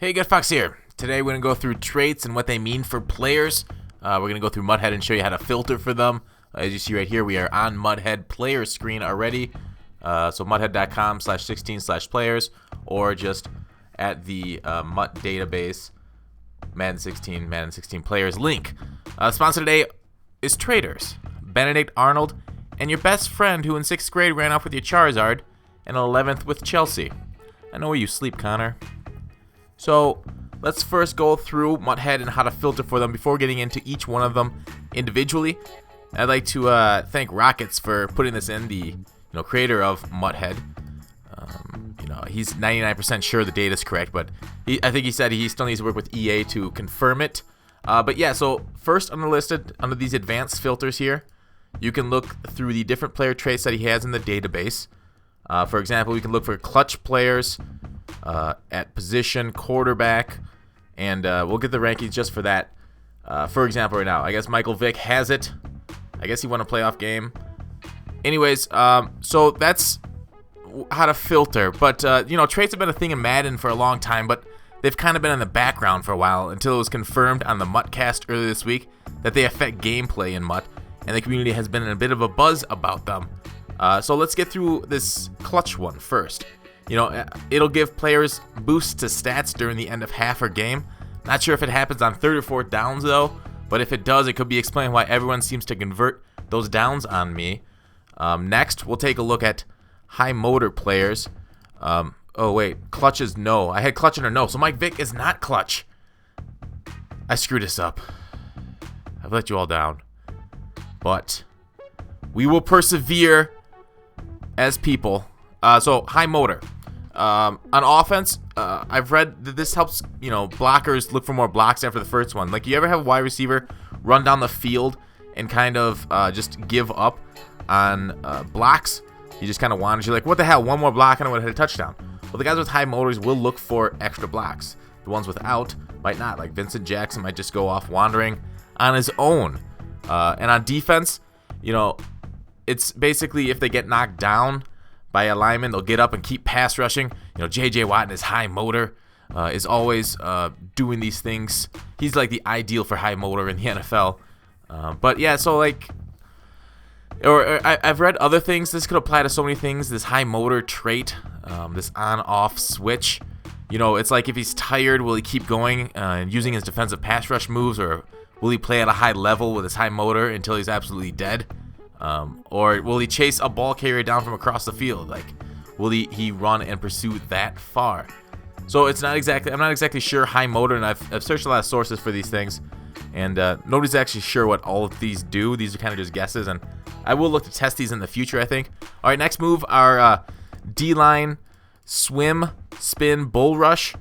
Hey, Gutfoxx here. Today we're going to go through traits and what they mean for players. We're going to go through Muthead and show you how to filter for them. As you see right here, we are on Muthead player screen already. So muthead.com/16/players or just at the Mutt database, Madden 16 players link. Sponsor today is Traders, Benedict Arnold, and your best friend who in 6th grade ran off with your Charizard and 11th with Chelsea. I know where you sleep, Connor. So let's first go through Muthead and how to filter for them before getting into each one of them individually. I'd like to thank Rockets for putting this in, the creator of Muthead. He's 99% sure the data is correct, but I think he said he still needs to work with EA to confirm it. But yeah, so first on the list under these advanced filters here, you can look through the different player traits that he has in the database. For example, we can look for clutch players at position, quarterback, and we'll get the rankings just for that. For example, right now, I guess Michael Vick has it. I guess he won a playoff game. Anyways, so that's how to filter. But, traits have been a thing in Madden for a long time, but they've kind of been in the background for a while until it was confirmed on the Muttcast earlier this week that they affect gameplay in Mutt, and the community has been in a bit of a buzz about them. So let's get through this clutch one first. It'll give players boosts to stats during the end of half or game. Not sure if it happens on 3rd or 4th downs though, but if it does, it could be explaining why everyone seems to convert those downs on me. Next, we'll take a look at high motor players. Oh wait, clutch is no. I had clutch under no, so Mike Vick is not clutch. I screwed this up. I've let you all down. But we will persevere as people. So high motor. On offense, I've read that this helps, blockers look for more blocks after the first one. Like, you ever have a wide receiver run down the field and kind of just give up on blocks? You just kind of wander. You're like, what the hell? One more block and I would have hit a touchdown. Well, the guys with high motors will look for extra blocks. The ones without might not. Like Vincent Jackson might just go off wandering on his own. And on defense, it's basically if they get knocked down by a lineman, they'll get up and keep pass rushing. J.J. Watt and his high motor is always doing these things. He's like the ideal for high motor in the NFL. But yeah, so like, I've read other things. This could apply to so many things. This high motor trait, this on-off switch. It's like if he's tired, will he keep going and using his defensive pass rush moves, or will he play at a high level with his high motor until he's absolutely dead? Or will he chase a ball carrier down from across the field? Like, will he run and pursue that far? So I'm not exactly sure high motor, and I've searched a lot of sources for these things, and nobody's actually sure what all of these do. These are kind of just guesses, and I will look to test these in the future, I think. All right, next move, our D-line, swim, spin, bull rush.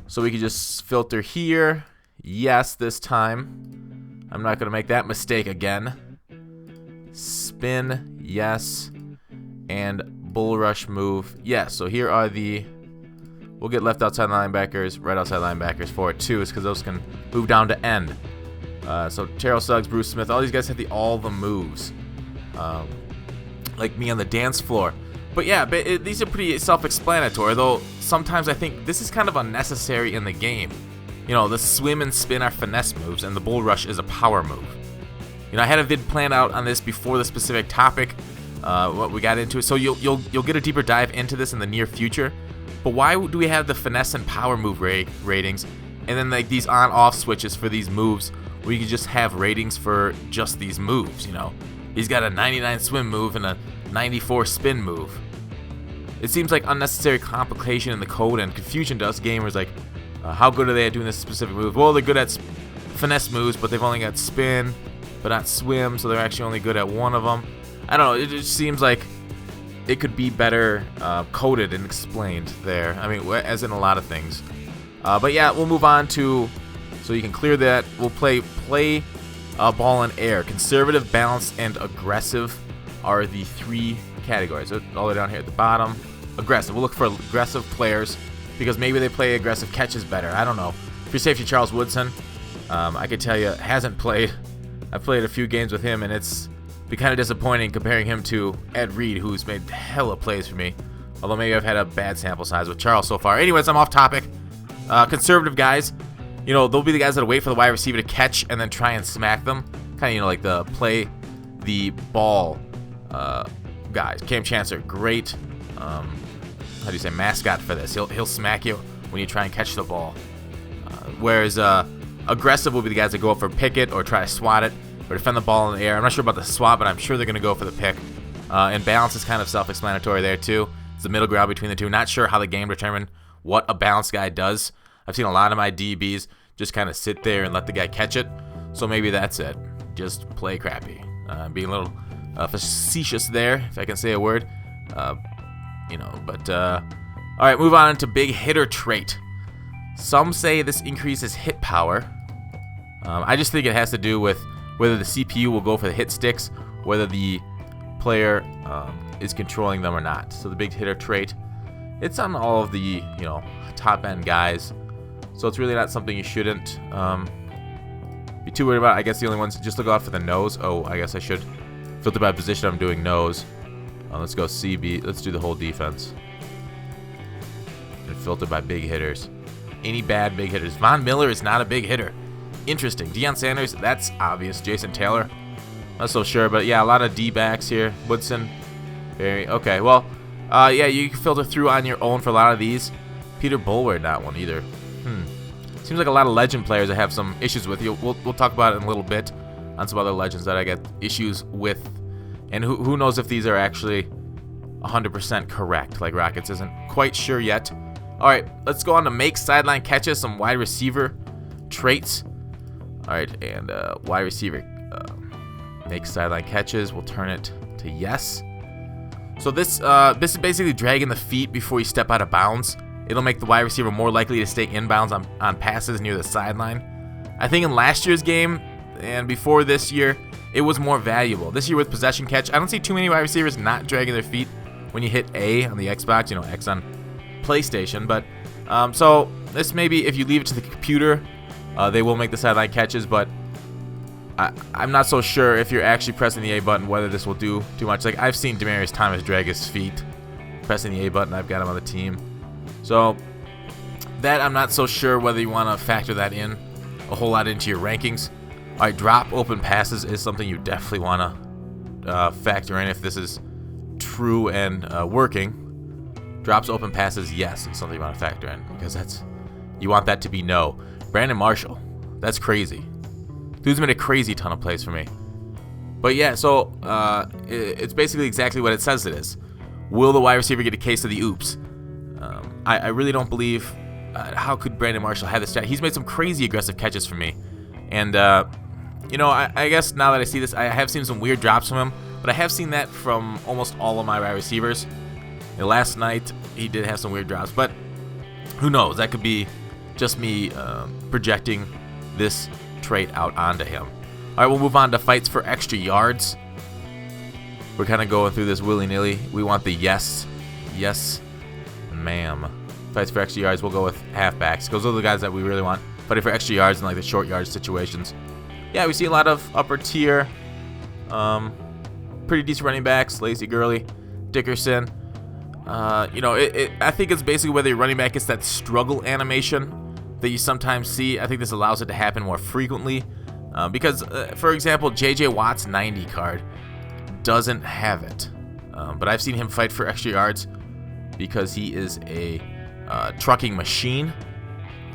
So we can just filter here. Yes, this time. I'm not going to make that mistake again. Spin, yes, and bull rush move, yes. So here are we'll get left outside linebackers, right outside linebackers for it too, because those can move down to end. So Terrell Suggs, Bruce Smith, all these guys have all the moves, like me on the dance floor. But yeah, these are pretty self-explanatory, though sometimes I think this is kind of unnecessary in the game. The swim and spin are finesse moves, and the bull rush is a power move. I had a vid planned out on this before the specific topic, what we got into it, so you'll get a deeper dive into this in the near future. But why do we have the finesse and power move ratings, and then like these on-off switches for these moves, where you can just have ratings for just these moves? He's got a 99 swim move and a 94 spin move. It seems like unnecessary complication in the code and confusion to us gamers. Like, how good are they at doing this specific move? Well, they're good at finesse moves, but they've only got spin, but not swim, so they're actually only good at one of them. I don't know, it just seems like it could be better coded and explained there. I mean, as in a lot of things. But yeah, we'll move on to, so you can clear that. We'll play ball in air. Conservative, balanced, and aggressive are the 3 categories. All the way down here at the bottom. Aggressive, we'll look for aggressive players, because maybe they play aggressive catches better. I don't know. Free safety Charles Woodson, I could tell you, hasn't played. I've played a few games with him, and it's been kind of disappointing comparing him to Ed Reed, who's made hella plays for me. Although maybe I've had a bad sample size with Charles so far. Anyways, I'm off topic. Conservative guys, you know, they'll be the guys that wait for the wide receiver to catch and then try and smack them. Kind of, you know, like the play the ball guys. Cam Chancellor, great, how do you say, mascot for this. He'll smack you when you try and catch the ball. Whereas aggressive will be the guys that go up for pick it or try to swat it or defend the ball in the air. I'm not sure about the swat, but I'm sure they're going to go for the pick. And balance is kind of self-explanatory there too. It's the middle ground between the two. Not sure how the game determined what a balanced guy does. I've seen a lot of my DBs just kind of sit there and let the guy catch it. So maybe that's it. Just play crappy. Being a little facetious there, if I can say a word. You know, but all right, move on into big hitter trait. Some say this increases hit power. I just think it has to do with whether the CPU will go for the hit sticks, whether the player is controlling them or not. So the big hitter trait, it's on all of the, you know, top end guys. So it's really not something you shouldn't be too worried about. I guess the only ones, just look out for the nose. Oh, I guess I should filter by position. I'm doing nose. Let's go CB. Let's do the whole defense. And filter by big hitters. Any bad big hitters. Von Miller is not a big hitter. Interesting. Deion Sanders, that's obvious. Jason Taylor, not so sure. But yeah, a lot of D-backs here. Woodson, very okay. Well, yeah, you can filter through on your own for a lot of these. Peter Boulware, not one either. Seems like a lot of legend players I have some issues with. We'll talk about it in a little bit on some other legends that I get issues with. And who knows if these are actually 100% correct. Like Rockets isn't quite sure yet. All right, let's go on to make sideline catches, some wide receiver traits. All right, and wide receiver make sideline catches. We'll turn it to yes. So this is basically dragging the feet before you step out of bounds. It'll make the wide receiver more likely to stay inbounds on passes near the sideline. I think in last year's game and before this year, it was more valuable. This year with possession catch, I don't see too many wide receivers not dragging their feet when you hit A on the Xbox, you know, X on PlayStation. But so this maybe if you leave it to the computer, they will make the sideline catches. But I'm not so sure if you're actually pressing the A button whether this will do too much. Like I've seen Demaryius Thomas drag his feet pressing the A button. I've got him on the team. So that I'm not so sure whether you want to factor that in a whole lot into your rankings. All right, drop open passes is something you definitely want to factor in if this is true and working. Drops open passes, yes, it's something you want to factor in because you want that to be no. Brandon Marshall, that's crazy. Dude's made a crazy ton of plays for me. But yeah, so it's basically exactly what it says it is. Will the wide receiver get a case of the oops? I really don't believe. How could Brandon Marshall have this stat? He's made some crazy aggressive catches for me, and you know, I guess now that I see this, I have seen some weird drops from him, but I have seen that from almost all of my wide receivers. And last night, he did have some weird drops, but who knows? That could be just me projecting this trait out onto him. All right, we'll move on to fights for extra yards. We're kind of going through this willy-nilly. We want the yes, ma'am. Fights for extra yards, we'll go with halfbacks. Those are the guys that we really want. Fighting for extra yards in like the short yard situations. Yeah, we see a lot of upper tier, pretty decent running backs. Lazy Gurley, Dickerson. You know, I think it's basically whether your running back gets that struggle animation that you sometimes see. I think this allows it to happen more frequently because, for example, J.J. Watt's 90 card doesn't have it. But I've seen him fight for extra yards because he is a trucking machine.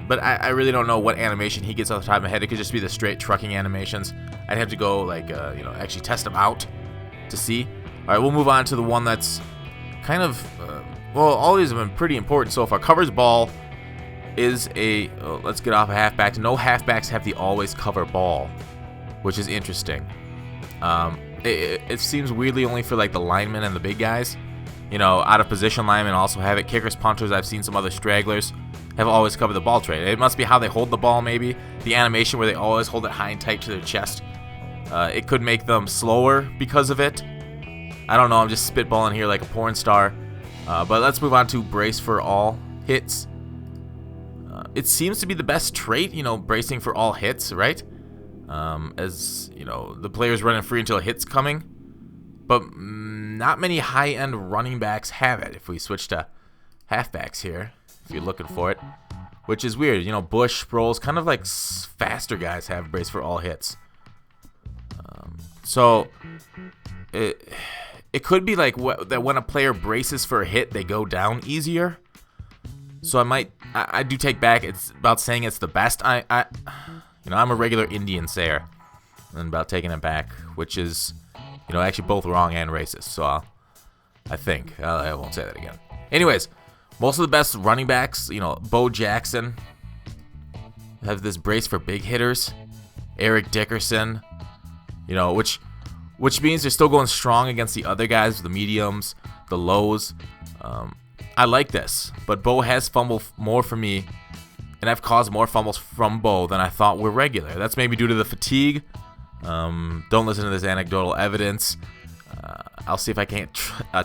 But I really don't know what animation he gets off the top of my head. It could just be the straight trucking animations. I'd have to go, like, you know, actually test them out to see. All right, we'll move on to the one that's kind of, well, all these have been pretty important so far. Covers ball is a, let's get off of halfbacks. No halfbacks have the always cover ball, which is interesting. It seems weirdly only for, like, the linemen and the big guys. You know, out of position linemen also have it. Kickers, punters, I've seen some other stragglers have always covered the ball trait. It must be how they hold the ball, maybe. The animation where they always hold it high and tight to their chest. It could make them slower because of it. I don't know, I'm just spitballing here like a porn star. But let's move on to brace for all hits. It seems to be the best trait, you know, bracing for all hits, right? As, you know, the player's running free until a hit's coming. But not many high-end running backs have it. If we switch to halfbacks here, if you're looking for it. which is weird. You know, Bush, Sproles, kind of like faster guys have brace for all hits. So it could be like that when a player braces for a hit, they go down easier. So I do take back. It's about saying it's the best. I'm a regular Indian sayer, and about taking it back, which is, actually both wrong and racist. So I won't say that again. Anyways, most of the best running backs, Bo Jackson, have this brace for big hitters. Eric Dickerson, which means they're still going strong against the other guys, the mediums, the lows. I like this, but Bo has fumbled more for me, and I've caused more fumbles from Bo than I thought were regular. That's maybe due to the fatigue. Don't listen to this anecdotal evidence. I'll see if I can't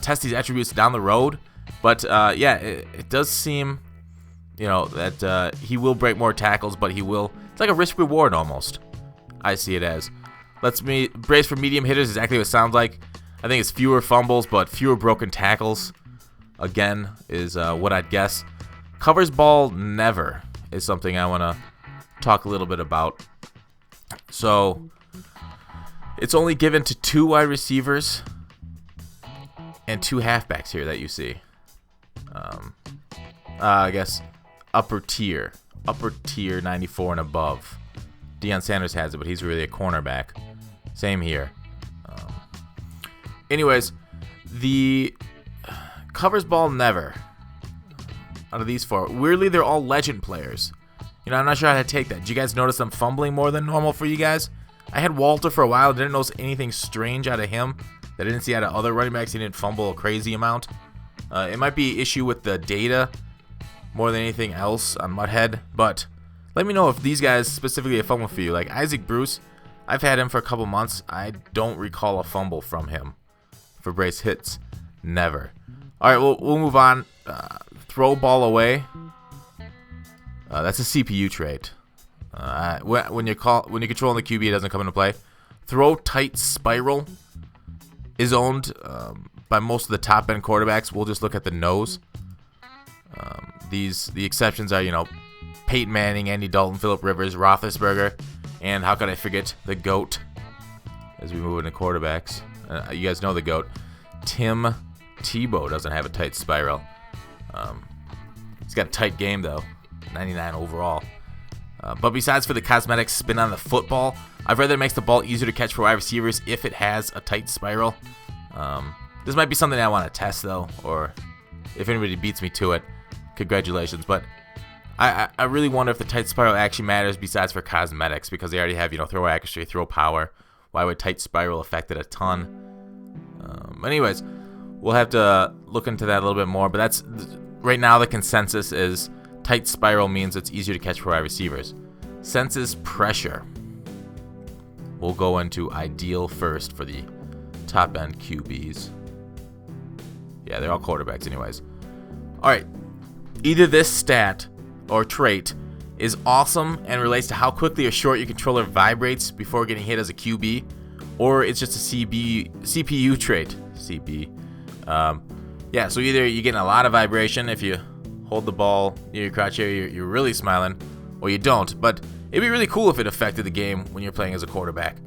test these attributes down the road. But it does seem, that he will break more tackles, but it's like a risk reward almost. I see it as. Brace for medium hitters is exactly what it sounds like. I think it's fewer fumbles, but fewer broken tackles. Again, is what I'd guess. Covers ball never is something I want to talk a little bit about. So it's only given to 2 wide receivers and 2 halfbacks here that you see. I guess upper tier 94 and above. Deion Sanders has it, but he's really a cornerback. Same here. Anyways, the covers ball never out of these 4. Weirdly, they're all legend players. I'm not sure how to take that. Did you guys notice I'm fumbling more than normal for you guys? I had Walter for a while. Didn't notice anything strange out of him that I didn't see out of other running backs. He didn't fumble a crazy amount. It might be an issue with the data more than anything else on Muthead, but let me know if these guys specifically have fumbled for you. Like Isaac Bruce, I've had him for a couple months. I don't recall a fumble from him for brace hits. Never. All right, we'll move on. Throw ball away. That's a CPU trait. When you're controlling the QB, it doesn't come into play. Throw tight spiral is owned by most of the top end quarterbacks. We'll just look at the nose. The exceptions are Peyton Manning, Andy Dalton, Phillip Rivers, Roethlisberger, and how could I forget the GOAT as we move into quarterbacks. You guys know the GOAT. Tim Tebow doesn't have a tight spiral. He's got a tight game though, 99 overall. But besides for the cosmetic spin on the football, I've read that it makes the ball easier to catch for wide receivers if it has a tight spiral. This might be something I want to test though, or if anybody beats me to it, congratulations. But I really wonder if the tight spiral actually matters besides for cosmetics, because they already have, throw accuracy, throw power. Why would tight spiral affect it a ton? Anyways, we'll have to look into that a little bit more. But right now the consensus is tight spiral means it's easier to catch for wide receivers. Senses pressure. We'll go into ideal first for the top end QBs. Yeah, they're all quarterbacks anyways. All right. Either this stat or trait is awesome and relates to how quickly or short your controller vibrates before getting hit as a QB, or it's just a CPU trait. CB. Yeah, so either you're getting a lot of vibration if you hold the ball near your crotch area, you're really smiling, or you don't. But it'd be really cool if it affected the game when you're playing as a quarterback.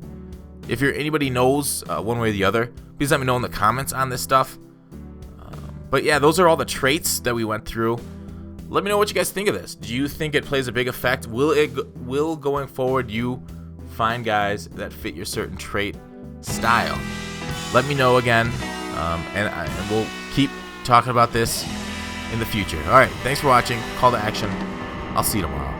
If anybody knows one way or the other, please let me know in the comments on this stuff. But yeah, those are all the traits that we went through. Let me know what you guys think of this. Do you think it plays a big effect? Will going forward you find guys that fit your certain trait style? Let me know again, and we'll keep talking about this in the future. All right, thanks for watching. Call to action. I'll see you tomorrow.